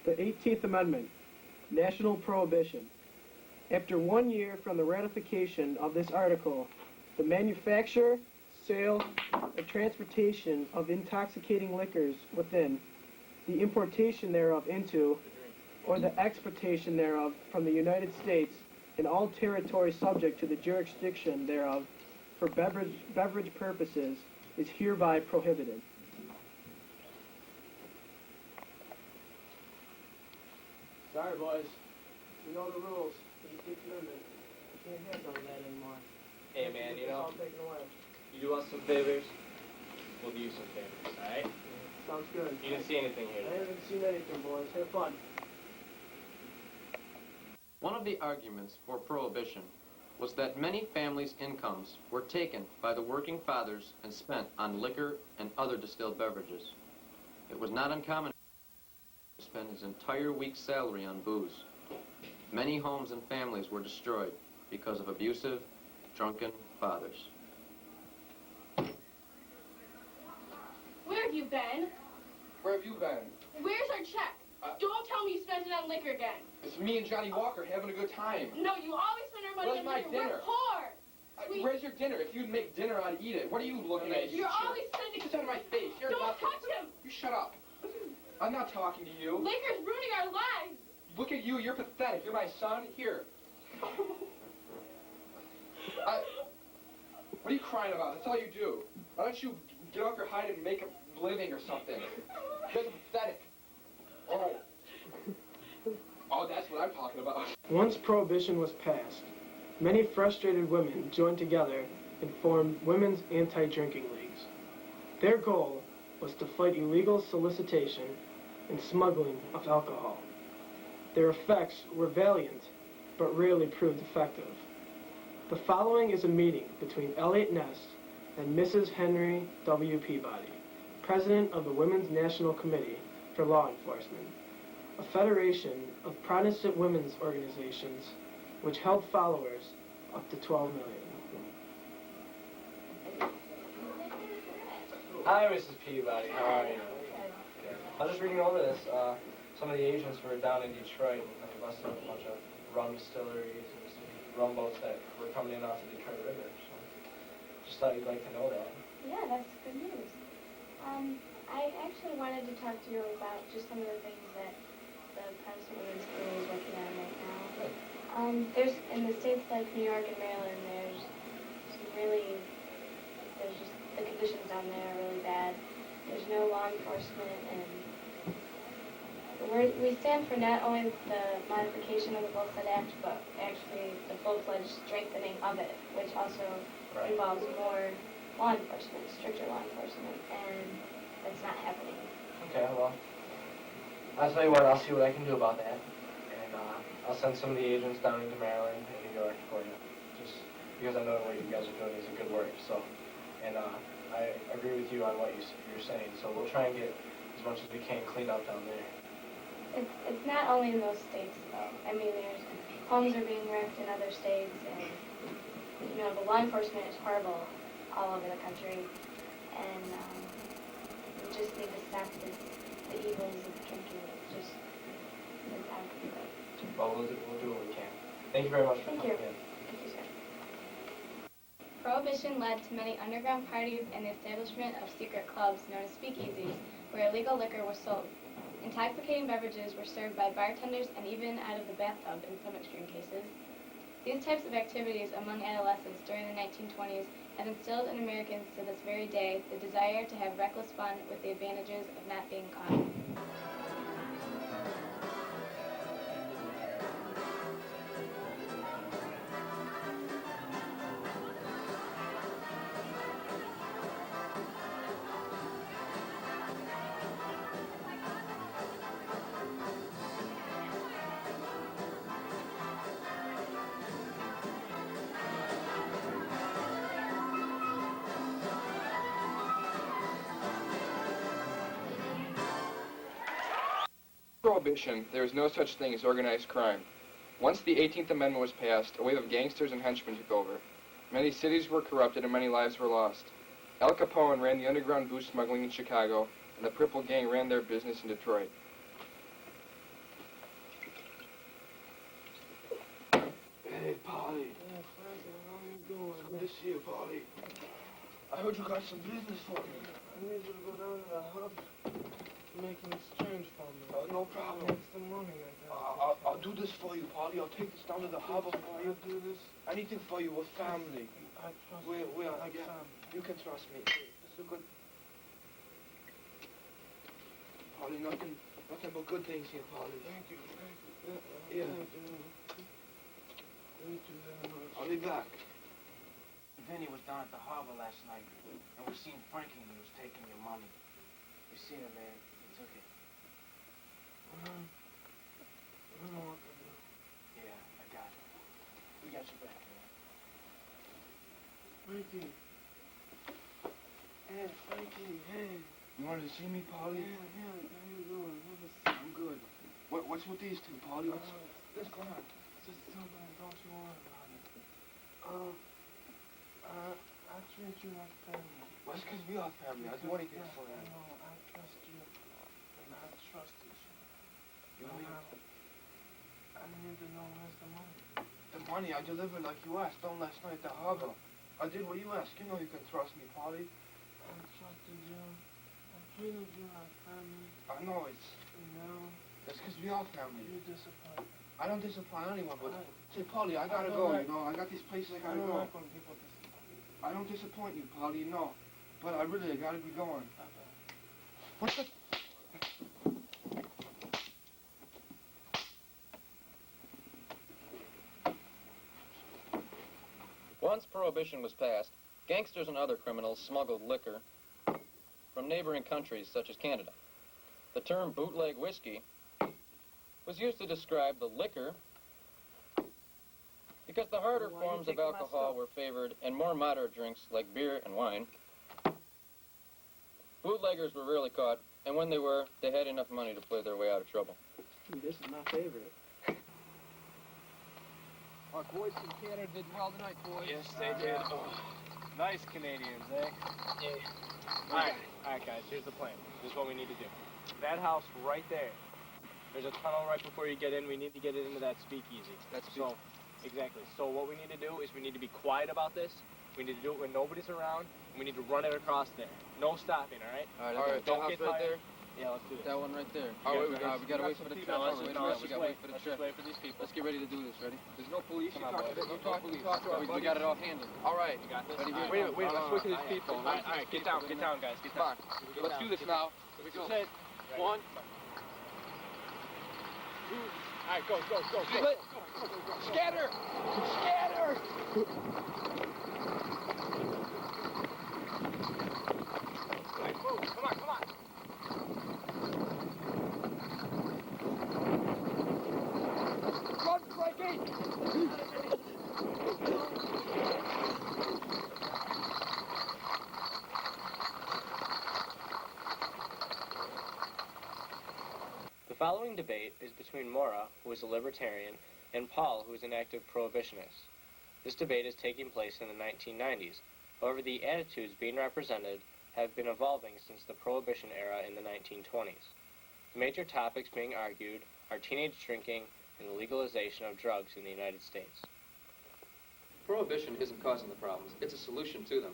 The 18th Amendment, National Prohibition. After 1 year from the ratification of this article, the manufacture, sale, or transportation of intoxicating liquors within, the importation thereof into, or the exportation thereof from the United States and all territory subject to the jurisdiction thereof for beverage purposes is hereby prohibited. Sorry, boys. You know the rules. 18th Amendment. You can't have none of that anymore. Hey, man, you know, all taken away. you do us some favors, we'll do you some favors, alright? Sounds good. You didn't see anything here I today. haven't seen anything, boys. Have fun. One of the arguments for prohibition was that many families' incomes were taken by the working fathers and spent on liquor and other distilled beverages. It was not uncommon to spend his entire week's salary on booze. Many homes and families were destroyed because of abusive, drunken fathers. Where have you been? Where have you been? Where's our check? Don't tell me you spent it on liquor again. It's me and Johnny Walker having a good time. No, you always spend our money Where's on my liquor. dinner? We're poor. Where's your dinner? If you'd make dinner, I'd eat it. What are you looking at? You're always spending. Get out of my face. You're Don't nothing. touch him. You shut up. I'm not talking to you. Liquor's ruining our lives. Look at you. You're pathetic. You're my son. Here. What are you crying about? That's all you do. Why don't you get off your hide and make a living or something? You guys are pathetic. Oh. Oh, that's what I'm talking about. Once Prohibition was passed, many frustrated women joined together and formed women's anti-drinking leagues. Their goal was to fight illegal solicitation and smuggling of alcohol. Their effects were valiant, but rarely proved effective. The following is a meeting between Elliot Ness and Mrs. Henry W. Peabody, President of the Women's National Committee for Law Enforcement, a federation of Protestant women's organizations which held followers up to 12 million. Hi, Mrs. Peabody. How are you? I was just reading over this. Some of the agents were down in Detroit and they busted up a bunch of rum distilleries and some rum boats that were coming in off the Detroit River. So just thought you'd like to know that. Yeah, that's good news. I actually wanted to talk to you about just some of the things that the Protestant Women's School is working on right now. There's, in the states like New York and Maryland, there's just, the conditions down there are really bad. There's no law enforcement, and we stand for not only the modification of the Volstead Act, but actually the full-fledged strengthening of it, which also involves more law enforcement, stricter law enforcement, and that's not happening. Okay, well, I'll tell you what, I'll see what I can do about that. And I'll send some of the agents down into Maryland and New York for you. Just because I know what you guys are doing is a good work, so. And I agree with you on what you're saying, so we'll try and get as much as we can cleaned up down there. It's not only in those states, though. I mean, there's homes are being wrecked in other states, and, you know, the law enforcement is horrible all over the country, and we just need to stop the evils of drinking. It's out of control. Well, we'll do what we can. Thank you very much for Thank coming you. in. Thank you, sir. Prohibition led to many underground parties and the establishment of secret clubs known as speakeasies, where illegal liquor was sold. Intoxicating beverages were served by bartenders and even out of the bathtub in some extreme cases. These types of activities among adolescents during the 1920s have instilled in Americans to this very day the desire to have reckless fun with the advantages of not being caught. Prohibition, there is no such thing as organized crime. Once the 18th Amendment was passed, a wave of gangsters and henchmen took over. Many cities were corrupted and many lives were lost. Al Capone ran the underground booze smuggling in Chicago, and the Purple Gang ran their business in Detroit. Polly. Yeah, Frankie, how you doing? Good to see you, Polly. I heard you got some business for me. I need you to go down to the hub, make an exchange for me. No I problem. need some money, I got. I'll do this for you, Polly. I'll take this down to the harbor for you. Do this. Anything for you. We're family. I trust We're you. yeah. Family. You can trust me. This is a good. Polly, nothing but good things here, Polly. Thank you. Yeah. Thank you. Thank you very much. I'll be back. Vinny was down at the harbor last night, and we seen Frankie and he was taking your money. We seen him, man. He took it. I don't know what to do. Yeah, I got it. We got your back, man. Frankie. Hey, Frankie, hey. You wanted to see me, Polly? Yeah, how you doing? I'm good. What's with these two, Polly? What's going on? Just something, don't you worry about it. I treat you like family. Well, it's because we are family. I'll do anything for I you. know, I trust you, and I trust each other. You know me? I need to know where's the money. The money I delivered like you asked on last night at the harbor. I did what you asked. You know you can trust me, Polly. I trusted you. I treated you like family. I know it's... And now, That's because we are family. you disappoint me. I don't disappoint anyone, but... I- Say, Polly, I gotta I go, don't like- you know. I got these places I I gotta don't go. like when people disappoint me. I don't disappoint you, Polly, no. But I really gotta be going. Bye-bye. What's the... Once Prohibition was passed, gangsters and other criminals smuggled liquor from neighboring countries such as Canada. The term bootleg whiskey was used to describe the liquor because the harder Why you forms of taking my alcohol stuff? were favored and more moderate drinks like beer and wine. Bootleggers were rarely caught, and when they were, they had enough money to play their way out of trouble. This is my favorite. Our boys from Canada did well tonight, boys. Yes, they did. Oh, nice Canadians, eh? Yeah. Alright, guys, here's the plan. Here's what we need to do. That house right there. There's a tunnel right before you get in. We need to get it into that speakeasy. So, exactly. So what we need to do is we need to be quiet about this. We need to do it when nobody's around. And we need to run it across there. No stopping, all right? All right, that house get right tired. there, Yeah, let's do this. that one right there. Oh, wait, we gotta wait for the No, let's traffic. just We gotta wait. wait for the Let's just traffic. wait for these people. Let's get ready to do this. Ready? There's no police. Come You on, talk boys. to Don't talk police. to our We buddies. got it all handled. All right. You got this? Ready, All right. here? Wait, let's wait for these people. All right, get down, guys. Get Come down. on. Let's do this now. Here we go. Sit. One. All right, go. Scatter! Scatter! All right, move. Come on. Run, Frankie! The following debate is between Mora, who is a libertarian, and Paul, who is an active prohibitionist. This debate is taking place in the 1990s. However, the attitudes being represented have been evolving since the Prohibition era in the 1920s. The major topics being argued are teenage drinking and the legalization of drugs in the United States. Prohibition isn't causing the problems. It's a solution to them.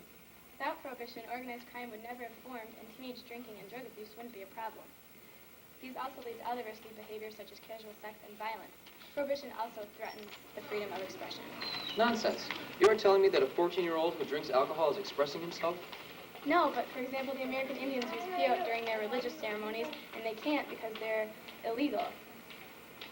Without prohibition, organized crime would never have formed, and teenage drinking and drug abuse wouldn't be a problem. These also lead to other risky behaviors such as casual sex and violence. Prohibition also threatens the freedom of expression. Nonsense. You are telling me that a 14-year-old who drinks alcohol is expressing himself? No, but for example, the American Indians use peyote during their religious ceremonies, and they can't because they're illegal.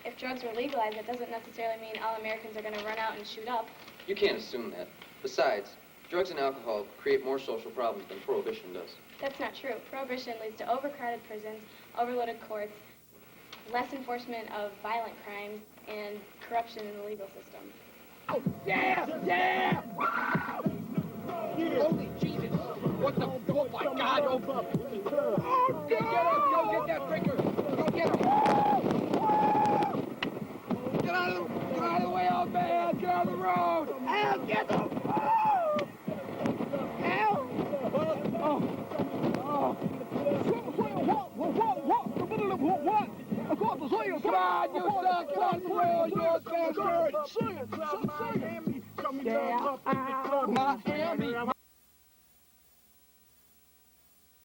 If drugs were legalized, that doesn't necessarily mean all Americans are going to run out and shoot up. You can't assume that. Besides, drugs and alcohol create more social problems than prohibition does. That's not true. Prohibition leads to overcrowded prisons, overloaded courts, less enforcement of violent crimes, and corruption in the legal system. Oh, yeah! Holy Jesus! What the? Oh my God! Oh, get him! Go get that drinker! Go get him! Get out of the way, old man! Get out of the road! Al, get him! Al! What? Come on, you suck! Come on, you're a bastard! Yeah.